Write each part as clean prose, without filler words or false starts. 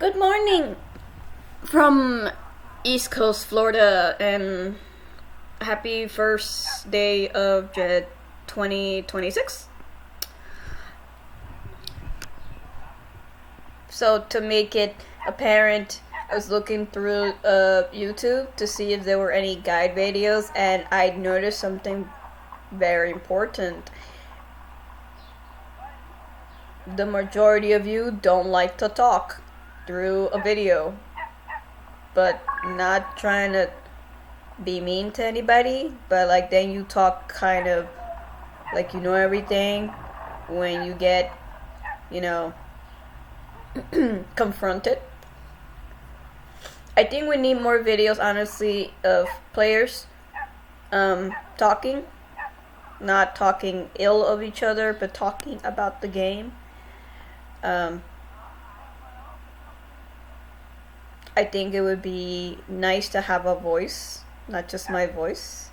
Good morning from East Coast, Florida, and happy first day of 2026. So to make it apparent, I was looking through YouTube to see if there were any guide videos, and I noticed something very important. The majority of you don't like to talk through a video, but not trying to be mean to anybody, but like then you talk kind of like you know everything when you get, confronted. I think we need more videos, honestly, of players talking, not talking ill of each other, but talking about the game. I think it would be nice to have a voice, not just my voice.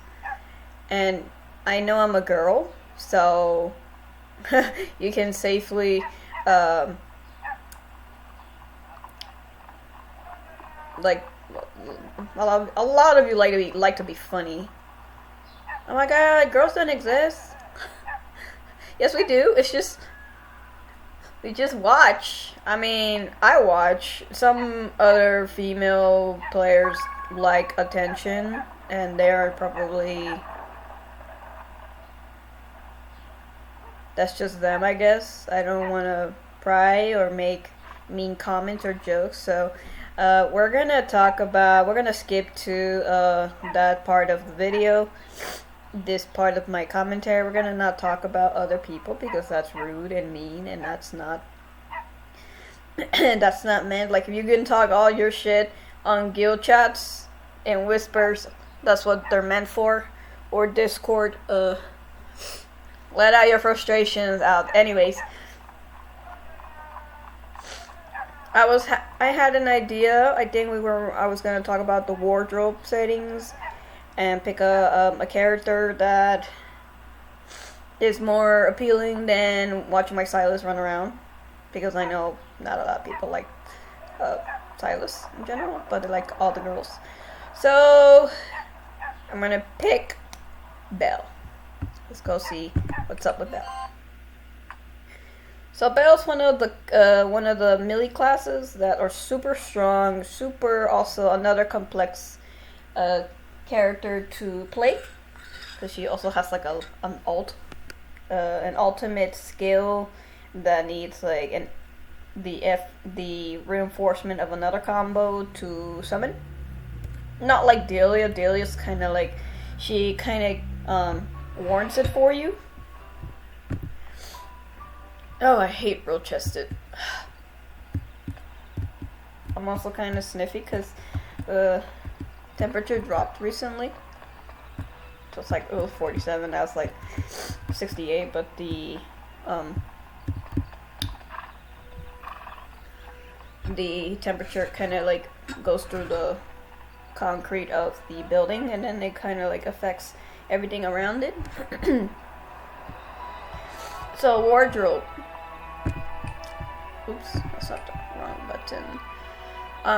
And I know I'm a girl, so you can safely like a lot of you like to be funny. Oh my god, girls don't exist. Yes, we do. It's just we just watch. I mean, I watch. Some other female players like attention, and they are probably, that's just them, I guess. I don't want to pry or make mean comments or jokes, so we're gonna skip to that part of the video. This part of my commentary, we're gonna not talk about other people because that's rude and mean, and that's not that's not meant. Like, if you can talk all your shit on guild chats and whispers, that's what they're meant for, or Discord. Let out your frustrations out. Anyways, I had an idea. I think I was gonna talk about the wardrobe settings and pick a character that is more appealing than watching my Silas run around, because I know not a lot of people like Silas in general, but they like all the girls. So I'm gonna pick Belle. Let's go see what's up with Belle. So Belle's one of the melee classes that are super strong, also another complex character to play, because she also has like an ultimate skill that needs like the reinforcement of another combo to summon. Not like Delia. Delia's kind of like, she kind of warrants it for you. Oh, I hate real chested. I'm also kind of sniffy because temperature dropped recently. So it's like, it was 47, now it's like 68, but the temperature kind of like goes through the concrete of the building, and then it kind of like affects everything around it. So wardrobe. Oops, that's not the wrong button.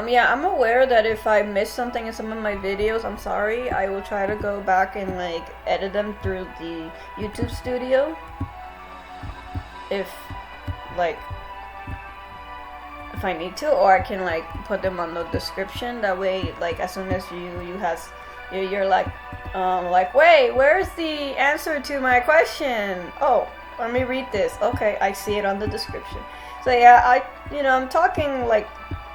Yeah, I'm aware that if I miss something in some of my videos, I'm sorry. I will try to go back and like edit them through the YouTube studio. If I need to, or I can like put them on the description. That way, like as soon as you're like wait, where's the answer to my question? Oh, let me read this. Okay, I see it on the description. So yeah, I'm talking like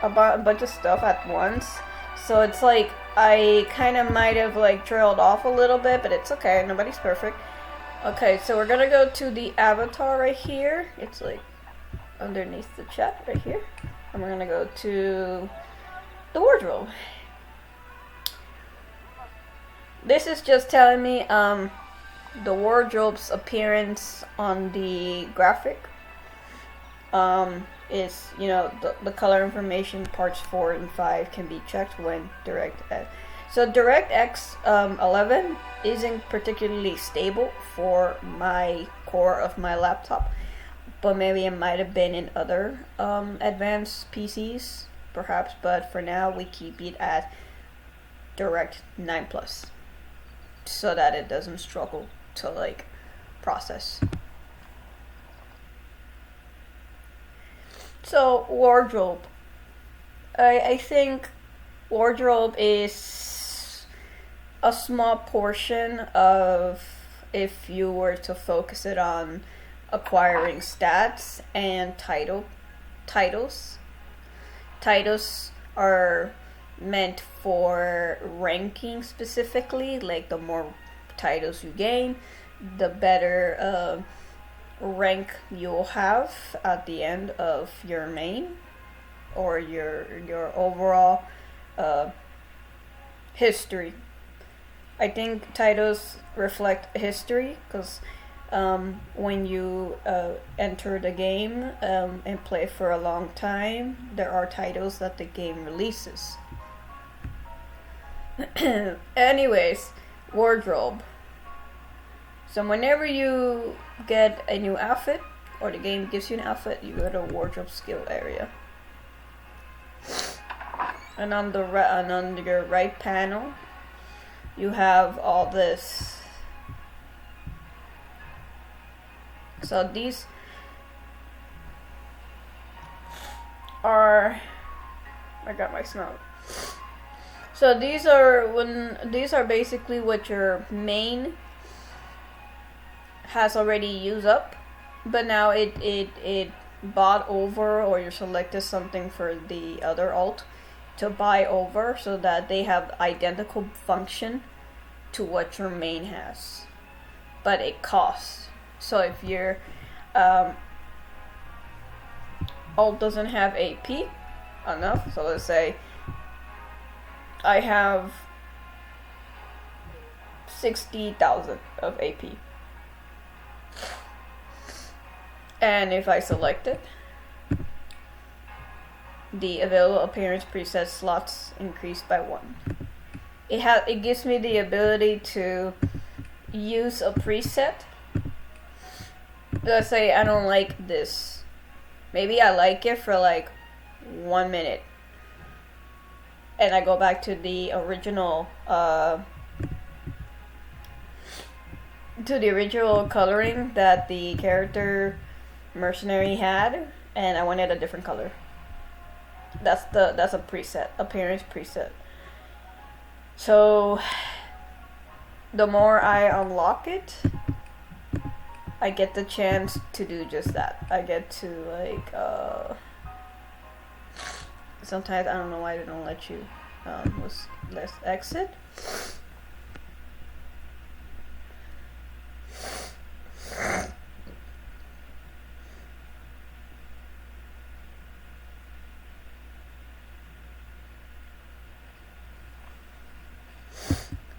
about a bunch of stuff at once, so it's like I kind of might have like trailed off a little bit, but it's okay, nobody's perfect. Okay, so we're gonna go to the avatar right here. It's like underneath the chat right here, and we're gonna go to the wardrobe. This is just telling me the wardrobe's appearance on the graphic. Is, the color information parts 4 and 5 can be checked when DirectX. So DirectX 11 isn't particularly stable for my core of my laptop, but maybe it might have been in other advanced PCs perhaps, but for now we keep it at direct 9+, so that it doesn't struggle to like process. So wardrobe, I think wardrobe is a small portion of, if you were to focus it on acquiring stats and titles. Titles are meant for ranking specifically, like the more titles you gain, the better rank you'll have at the end of your main or your overall history. I think titles reflect history, because when you enter the game and play for a long time, there are titles that the game releases. Anyways, wardrobe. So whenever you get a new outfit, or the game gives you an outfit, you go to wardrobe skill area. And on your right panel, you have all this. So these are, I got my snout. So these are basically what your main has already used up, but now it bought over, or you selected something for the other alt to buy over, so that they have identical function to what your main has, but it costs. So if your alt doesn't have AP enough, so let's say I have 60,000 of AP, and if I select it, the available appearance preset slots increased by 1. It gives me the ability to use a preset. Let's say I don't like this. Maybe I like it for like 1 minute, and I go back to the original coloring that the character mercenary had, and I wanted a different color. That's a preset, appearance preset. So the more I unlock it, I get the chance to do just that. I get to like sometimes, I don't know why they don't let you let's exit.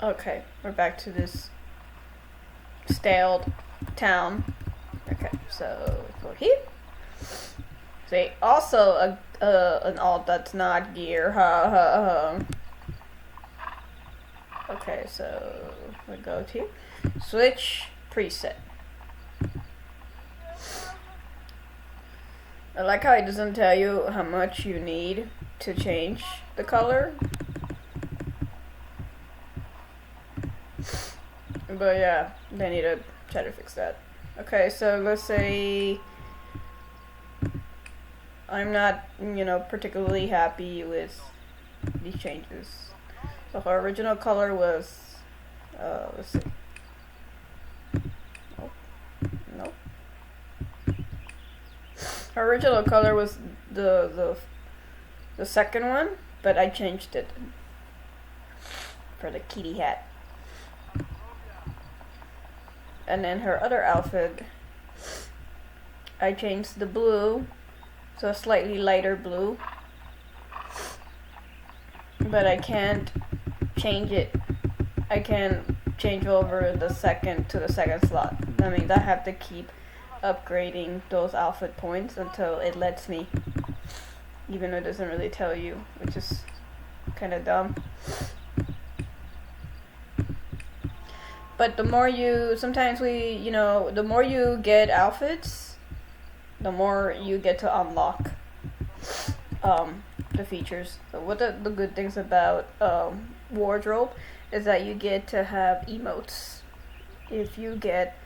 Okay, we're back to this styled town. Okay, so go here. See, also an alt that's not gear. Okay, so we go to switch preset. I like how it doesn't tell you how much you need to change the color. But yeah, they need to try to fix that. Okay, so let's say I'm not, particularly happy with these changes. So her original color was, let's see. Nope. Her original color was the second one, but I changed it for the kitty hat. And then her other outfit, I changed the blue to a slightly lighter blue, but I can't change it. I can't change over the second slot. That means I have to keep upgrading those outfit points until it lets me, even though it doesn't really tell you, which is kind of dumb. But the more the more you get outfits, the more you get to unlock. the features. So what the good things about wardrobe is that you get to have emotes. If you get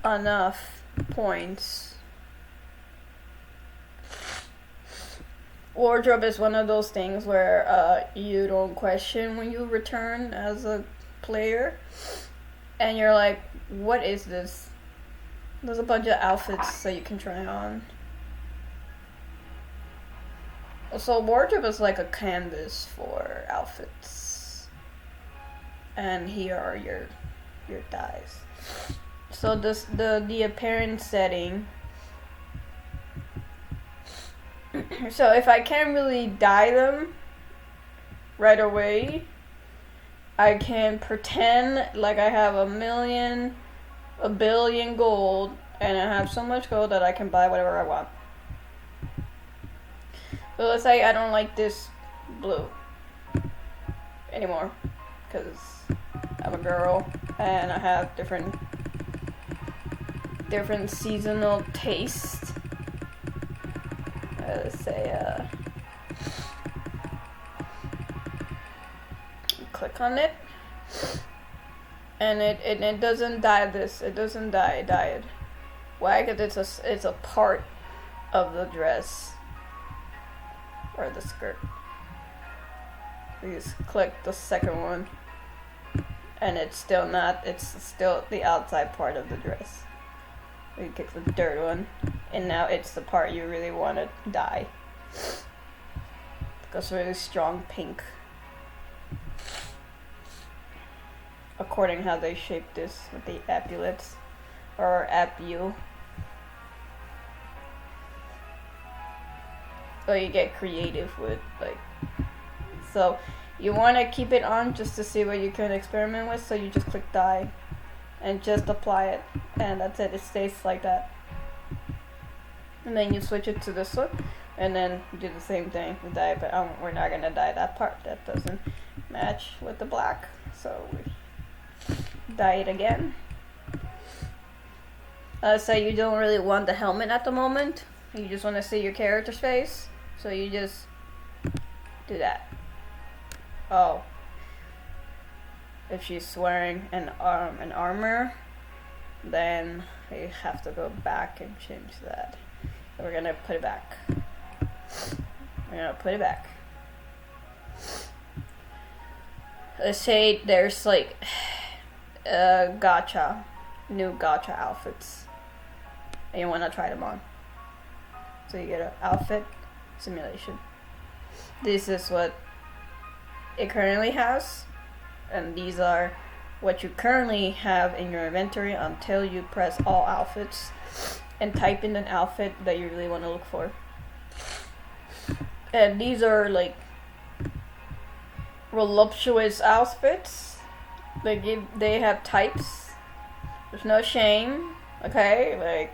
enough points. Wardrobe is one of those things where you don't question when you return as a player, and you're like, what is this? There's a bunch of outfits that you can try on. So wardrobe is like a canvas for outfits, and here are your dyes. So the apparent setting. So if I can't really dye them right away, I can pretend like I have a billion gold, and I have so much gold that I can buy whatever I want. So let's say I don't like this blue anymore, because I'm a girl and I have different seasonal tastes. Let's say click on it, and it doesn't dye this. It doesn't dye it. Why? Because it's a part of the dress or the skirt. You just click the second one, and it's still not. It's still the outside part of the dress. You click the third one, and now it's the part you really want to dye. It goes really strong pink, according how they shape this with the epaulets or appeal. So you get creative with so you want to keep it on just to see what you can experiment with. So you just click dye and just apply it, and that's it. It stays like that. And then you switch it to this one, and then you do the same thing with dye, but we're not gonna dye that part. That doesn't match with the black, so we dye it again. So you don't really want the helmet at the moment. You just want to see your character's face, so you just do that. Oh, if she's wearing an armor, then you have to go back and change that. So we're gonna put it back. Let's say there's like Gacha, new Gacha outfits, and you want to try them on. So you get an outfit simulation. This is what it currently has, and these are what you currently have in your inventory until you press all outfits and type in an outfit that you really want to look for. And these are like voluptuous outfits. They have types. There's no shame, okay? Like,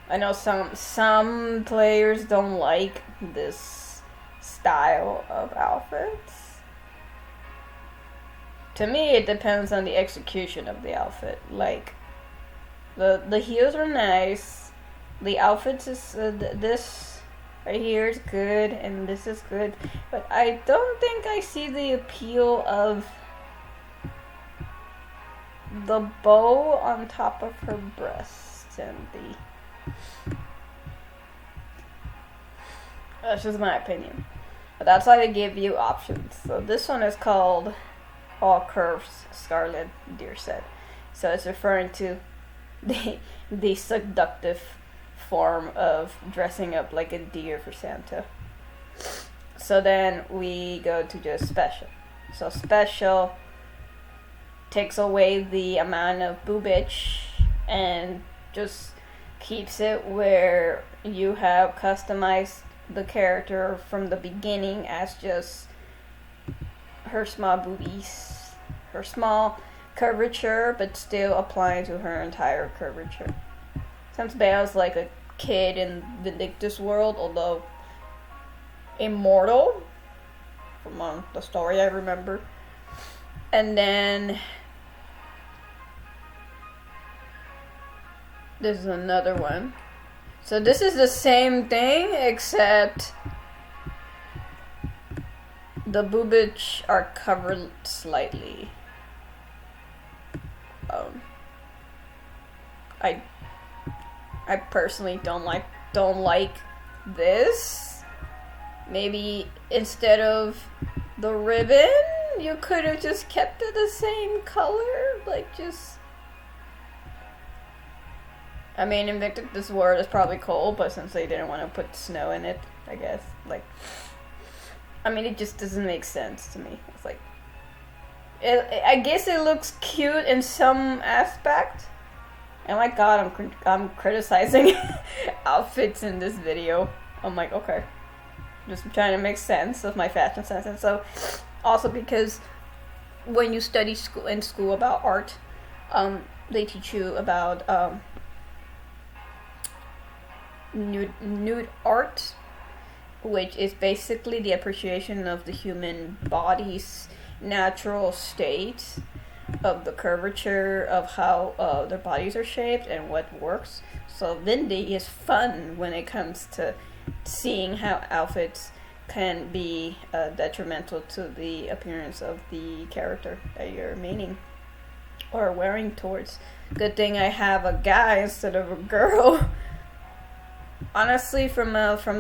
I know some players don't like this style of outfits. To me, it depends on the execution of the outfit. Like, the heels are nice. The outfits is this right here is good, and this is good. But I don't think I see the appeal of the bow on top of her breast and the. That's just my opinion. But that's why they give you options. So this one is called All Curves Scarlet Deer Set. So it's referring to the seductive form of dressing up like a deer for Santa. So then we go to just special. So special takes away the amount of boobage and just keeps it where you have customized the character from the beginning as just her small boobies, her small curvature, but still applying to her entire curvature. Since Belle's like a kid in Vindictus world, although immortal from the story I remember. And then this is another one. So this is the same thing, except the boobage are covered slightly. I personally don't like this. Maybe instead of the ribbon, you could have just kept it the same color, like just. I mean, in Vindictus, this word is probably cold, but since they didn't want to put snow in it, I guess, like, I mean, it just doesn't make sense to me. It's like, I guess it looks cute in some aspect. And my God, I'm criticizing outfits in this video. I'm like, okay, just trying to make sense of my fashion sense. And so, also because when you study in school about art, they teach you about nude art, which is basically the appreciation of the human body's natural state, of the curvature of how their bodies are shaped and what works. So Vindy is fun when it comes to seeing how outfits can be detrimental to the appearance of the character that you're meaning or wearing towards. Good thing I have a guy instead of a girl. Honestly, from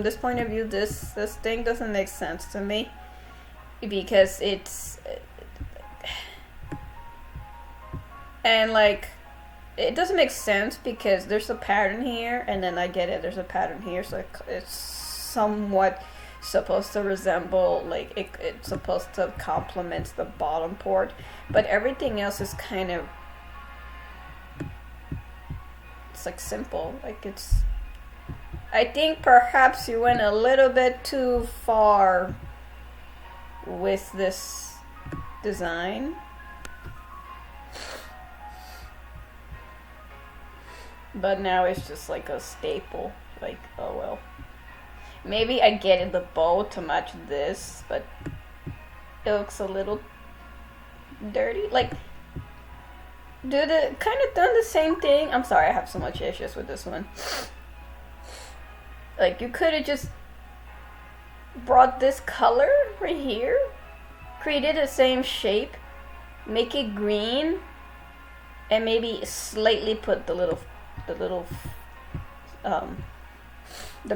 this point of view, this thing doesn't make sense to me, because it's and like it doesn't make sense because there's a pattern here, and then I get it, there's a pattern here, so it's somewhat supposed to resemble, like it's supposed to complement the bottom part, but everything else is kind of, it's like simple, like it's. I think perhaps you went a little bit too far with this design. But now it's just like a staple. Like, oh well. Maybe I get in the bow to match this, but it looks a little dirty. Like, kind of done the same thing. I'm sorry, I have so much issues with this one. Like, you could have just brought this color right here, created the same shape, make it green, and maybe slightly put the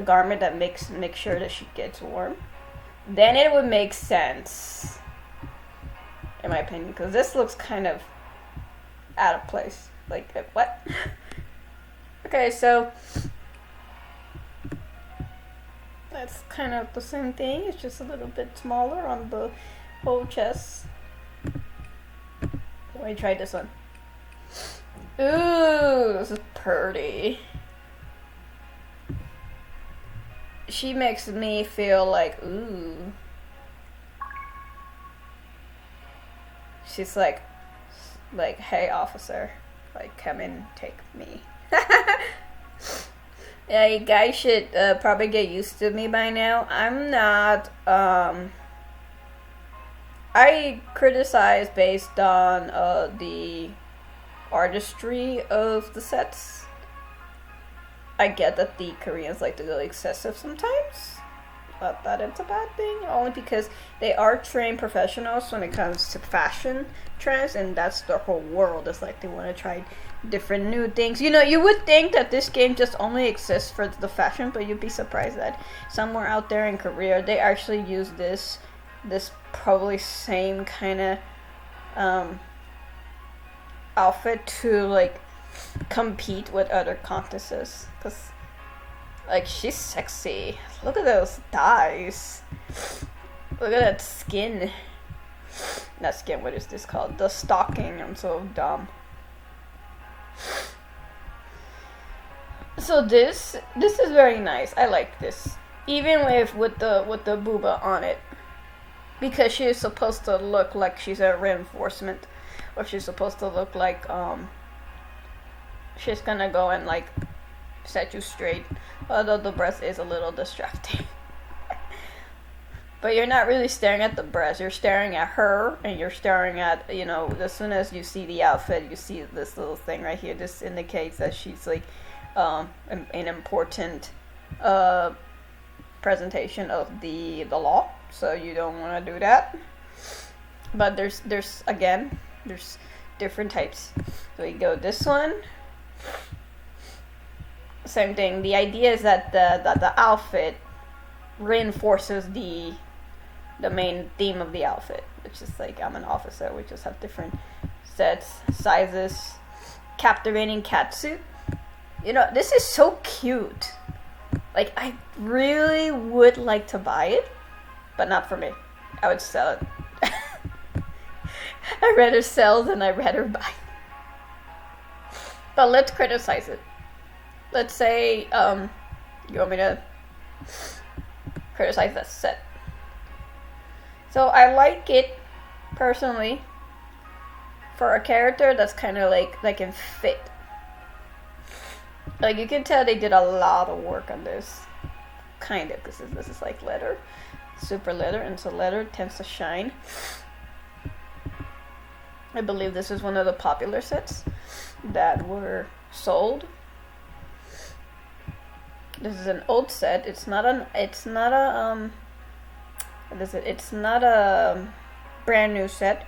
garment that makes sure that she gets warm. Then it would make sense, in my opinion, because this looks kind of out of place. Like, what? Okay, so that's kind of the same thing. It's just a little bit smaller on the whole chest. Let me try this one. Ooh, this is pretty. She makes me feel like, ooh. She's like, hey officer, like, come and take me. Yeah, you guys should probably get used to me by now. I'm not, I criticize based on the artistry of the sets. I get that the Koreans like to go excessive sometimes, but that it's a bad thing, only because they are trained professionals when it comes to fashion trends, and that's their whole world. It's like they want to try different new things. You know, you would think that this game just only exists for the fashion, but you'd be surprised that somewhere out there in Korea they actually use this probably same kind of outfit to like compete with other contests, because like she's sexy. Look at those thighs, look at that skin. Not skin, what is this called? The stocking. I'm so dumb. So this is very nice. I like this, even with the booba on it, because she is supposed to look like she's a reinforcement, or she's supposed to look like she's gonna go and like set you straight. Although the breast is a little distracting. But you're not really staring at the breast, you're staring at her, and you're staring at, you know, as soon as you see the outfit, you see this little thing right here. This indicates that she's like an important presentation of the law, so you don't want to do that. But there's different types. So we go this one. Same thing. The idea is that the outfit reinforces the main theme of the outfit, which is like, I'm an officer. We just have different sets, sizes. Captivating catsuit. You know, this is so cute. Like, I really would like to buy it, but not for me. I would sell it. I'd rather sell than I'd rather buy. But let's criticize it. Let's say, you want me to criticize this set. So I like it, personally, for a character that's kind of like can fit. Like, you can tell they did a lot of work on this. Kind of, because this is like leather. Super leather, and so leather tends to shine. I believe this is one of the popular sets that were sold. This is an old set. It's not a brand new set.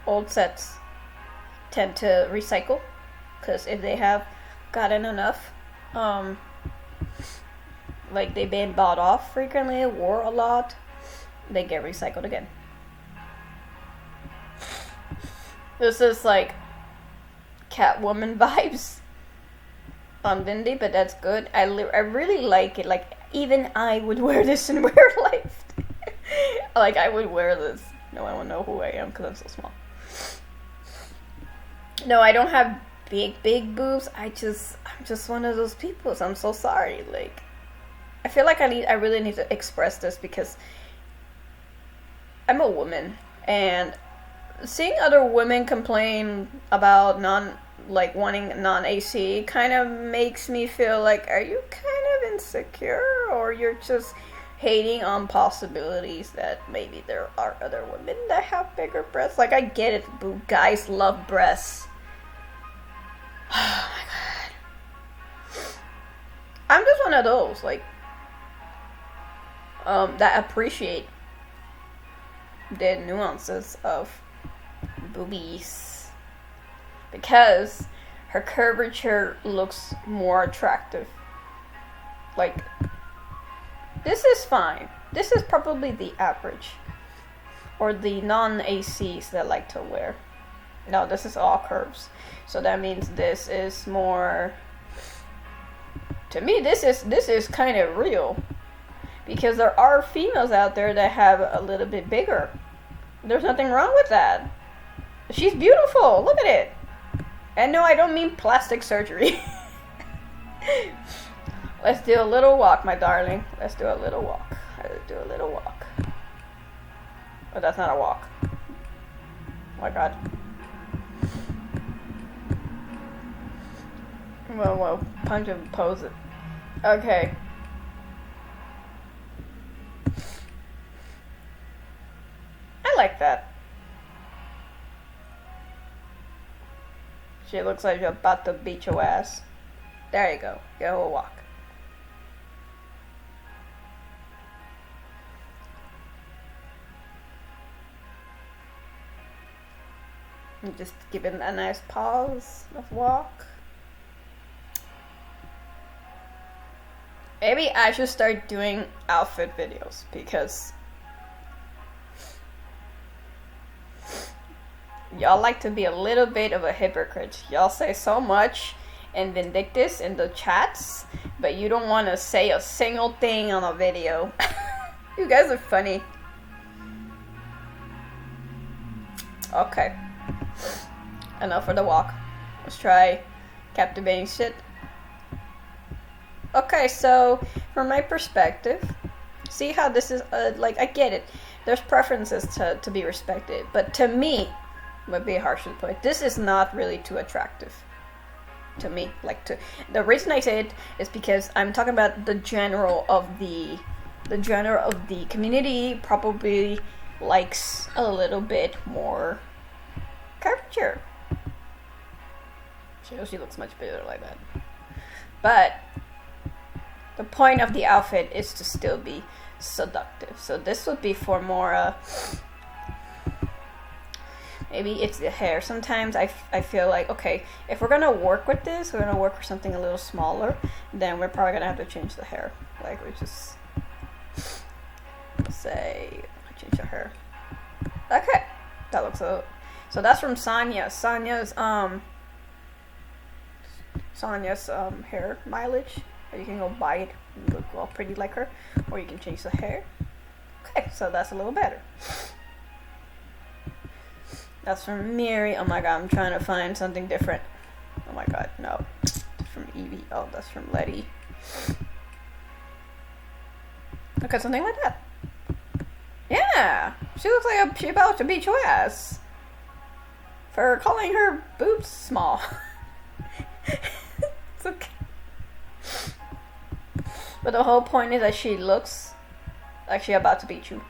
Old sets tend to recycle, because if they have gotten enough, like they've been bought off frequently, wore a lot, they get recycled again. This is like Catwoman vibes on Vindy, but that's good. I really like it. Like, even I would wear this in real life. Like, I would wear this. No one will know who I am because I'm so small. No, I don't have big boobs. I'm just one of those people. So I'm so sorry. Like, I feel like I really need to express this, because I'm a woman, and seeing other women complain about wanting non-AC kind of makes me feel like, are you kind of insecure, or you're just hating on possibilities that maybe there are other women that have bigger breasts? Like, I get it, boo. Guys love breasts. Oh my god. I'm just one of those, like, that appreciate the nuances of boobies, because her curvature looks more attractive. Like, this is fine. This is probably the average, or the non-ACs that like to wear. No, this is all curves, so that means this is more, to me, this is kind of real, because there are females out there that have a little bit bigger. There's nothing wrong with that. She's beautiful. Look at it. And no, I don't mean plastic surgery. Let's do a little walk, my darling. Let's do a little walk. Let's do a little walk. Oh, that's not a walk. Oh my god. Well, punch and pose it. Okay. I like that. She looks like you're about to beat your ass. There you go. Get a whole walk. And just give it a nice pause of walk. Maybe I should start doing outfit videos, because y'all like to be a little bit of a hypocrite. Y'all say so much in Vindictus in the chats, but you don't want to say a single thing on a video. You guys are funny. Okay. Enough for the walk. Let's try captivating shit. Okay, so from my perspective, see how this is, like, I get it. There's preferences to be respected, but to me, would be harsh to put, this is not really too attractive to me. Like, the reason I say it is because I'm talking about the general of the community probably likes a little bit more curvature. She looks much better like that. But the point of the outfit is to still be seductive. So this would be for more, maybe it's the hair. Sometimes I feel like, okay, if we're gonna work with this, we're gonna work for something a little smaller, then we're probably gonna have to change the hair. Like, we just say, change the hair. Okay, that looks a... So that's from Sonia. Sonia's hair mileage. Or you can go buy it and look all pretty like her, or you can change the hair. Okay, so that's a little better. That's from Miri. Oh my god, I'm trying to find something different. Oh my god, no. That's from Evie. Oh, that's from Letty. Okay, something like that. Yeah, she looks like she's about to beat your ass for calling her boobs small. It's okay. But the whole point is that she looks like she's about to beat you.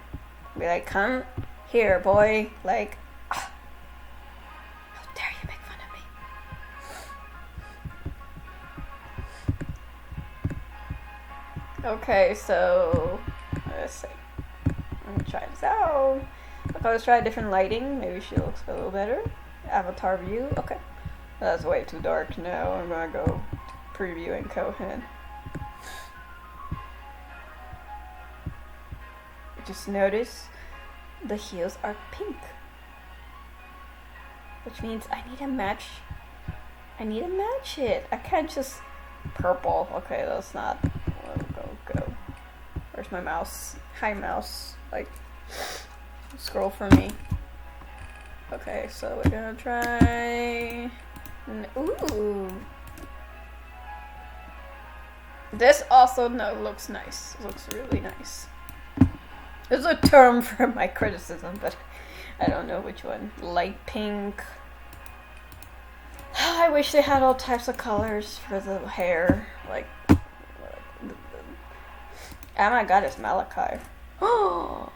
Be like, come here, boy. Like, how dare you make fun of me? Okay, so let's see. I'm gonna try this out. Okay, let's try different lighting. Maybe she looks a little better. Avatar view. Okay, that's way too dark. No, I'm gonna go preview and Cohen. Just notice the heels are pink, which means I need to match it. I can't just purple. Okay, that's not. Go. Where's my mouse? Hi, mouse. Like, scroll for me. Okay, so we're gonna try. Ooh. This also looks nice. Looks really nice. There's a term for my criticism, but I don't know which one. Light pink. I wish they had all types of colors for the hair. Like, oh my god, it's Malachi. Oh,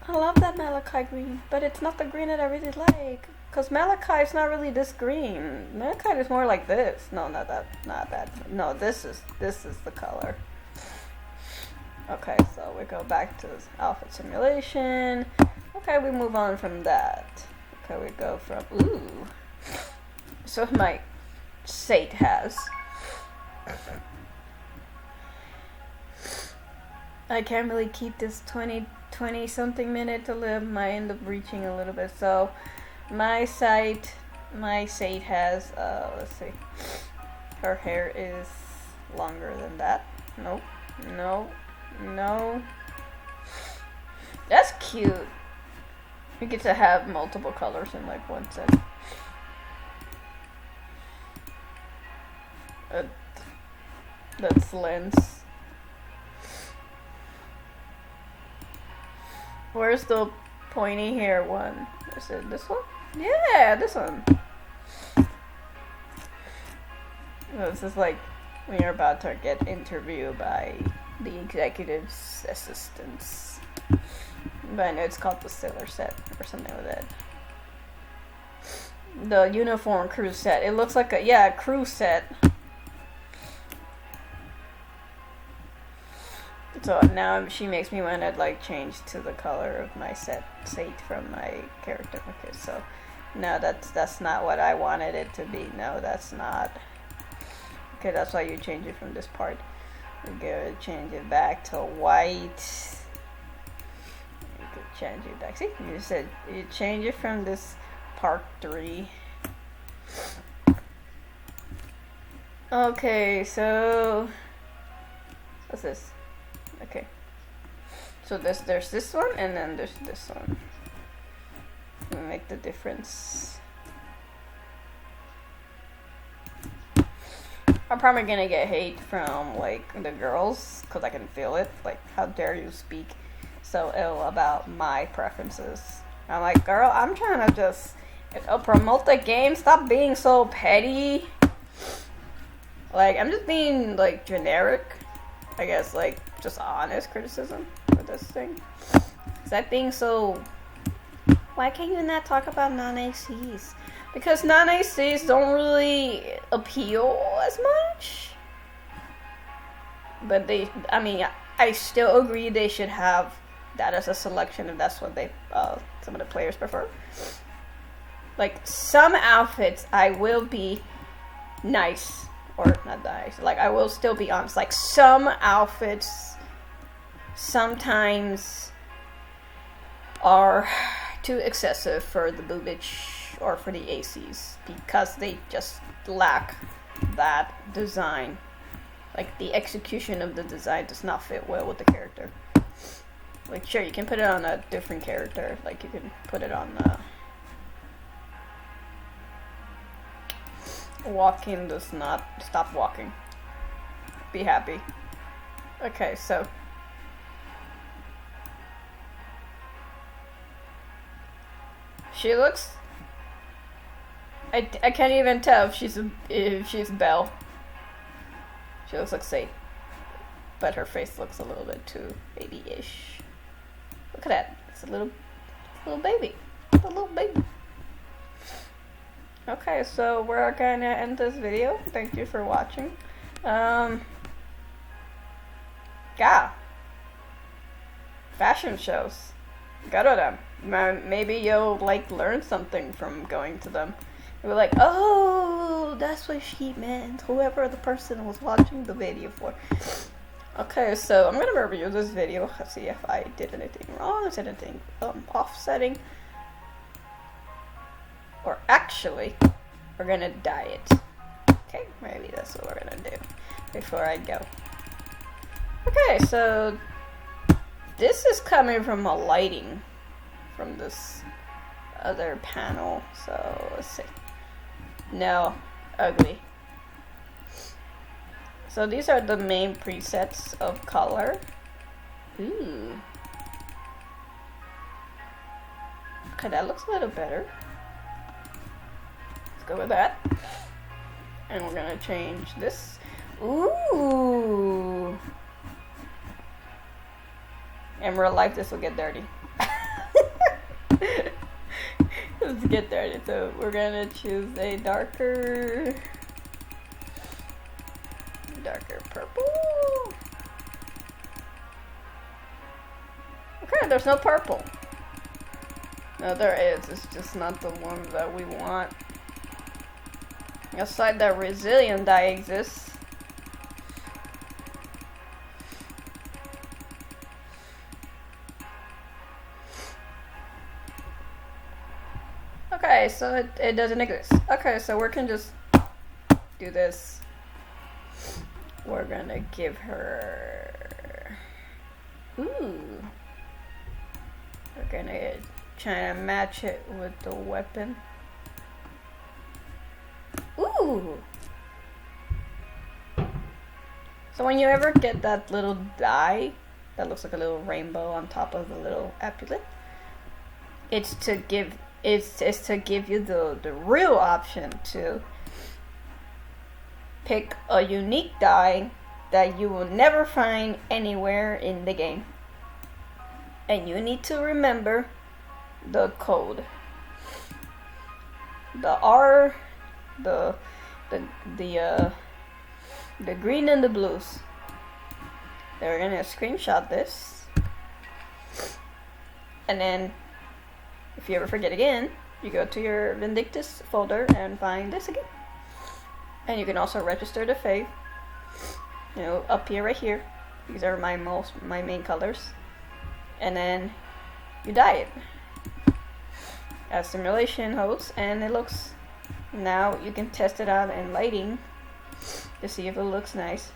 I love that Malachi green, but it's not the green that I really like. Cause Malachi is not really this green. Malachi is more like this. No, not that. No, this is the color. Okay, so we go back to this outfit simulation. Okay, we move on from that. Okay, we go from, ooh. So my Stahp has. I can't really keep this 20 something minute to live. I end up reaching a little bit. So my Stahp has, let's see. Her hair is longer than that. Nope. No. That's cute. You get to have multiple colors in like one set. That's lens. Where's the pointy hair one? Is it this one? Yeah, this one. This is like when you're about to get interviewed by the executive's assistants. But I know it's called the sailor set or something like that. The uniform crew set. It looks like a crew set. So now she makes me want to like change to the color of my Stahp from my character. Okay, so no, that's not what I wanted it to be. No, that's not. Okay, that's why you change it from this part. You go change it back to white. You could change it back. See, you said you change it from this part 3. Okay, so what's this? Okay, so there's this one, and then there's this one. We'll make the difference. I'm probably gonna get hate from like the girls because I can feel it. Like, how dare you speak so ill about my preferences? I'm like, girl, I'm trying to just promote the game. Stop being so petty. Like, I'm just being like generic. I guess like just honest criticism for this thing. Is that being so? Why can't you not talk about non-ACs? because non-ACs don't really appeal as much. But I still agree they should have that as a selection if that's what they some of the players prefer. Like some outfits I will be nice, or not nice, like I will still be honest. Like some outfits sometimes are too excessive for the boobage or for the ACs because they just lack that design. Like the execution of the design does not fit well with the character. Like sure, you can put it on a different character. Like you can put it on walking does not stop walking. Be happy. Okay, so she looks. I can't even tell if she's Belle. She looks like Stahp, but her face looks a little bit too baby-ish. Look at that. It's a little baby. It's a little baby. Okay, so we're gonna end this video. Thank you for watching. Yeah. Fashion shows. Go to them. Maybe you'll learn something from going to them. You'll be like, oh, that's what she meant. Whoever the person was watching the video for. Okay, so I'm gonna review this video. See if I did anything wrong. Is anything offsetting? Or actually, we're gonna dye it. Okay, maybe that's what we're gonna do before I go. Okay, so this is coming from a lighting from this other panel. So let's see. No, ugly. So these are the main presets of color. Ooh. Okay, that looks a little better. Let's go with that. And we're gonna change this. Ooh. In real life, this will get dirty. Let's get dirty. So we're gonna choose a darker purple. Okay, there's no purple. No, there is. It's just not the one that we want. Aside that resilient dye exists. Okay, so it doesn't exist. Okay, so we can just do this. We're gonna give her. Ooh. We're gonna try to match it with the weapon. Ooh. So when you ever get that little dye that looks like a little rainbow on top of the little amulet, it's to give you the real option to pick a unique dye that you will never find anywhere in the game. And you need to remember the code. The R, the green and the blues. Then we're gonna screenshot this. And then if you ever forget again, you go to your Vindictus folder and find this again. And you can also register the fave. You know, up here, right here. These are my main colors. And then you dye it as simulation holds, and it looks. Now you can test it out in lighting to see if it looks nice.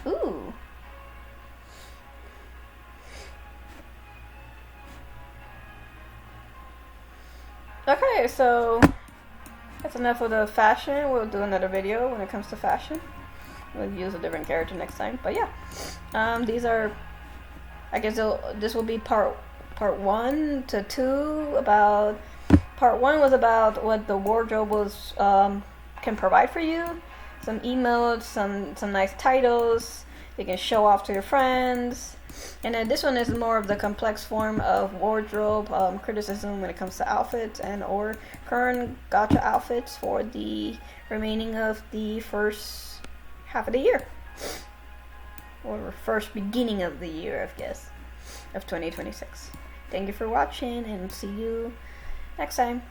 Ooh. Okay, so that's enough of the fashion. We'll do another video when it comes to fashion. We'll use a different character next time. But yeah, these are. I guess this will be part 1 to 2. About part 1 was about what the wardrobe was can provide for you. Some emotes, some nice titles, you can show off to your friends. And then this one is more of the complex form of wardrobe criticism when it comes to outfits and or current gacha outfits for the remaining of the first half of the year. Or first beginning of the year, I guess, of 2026. Thank you for watching and see you next time.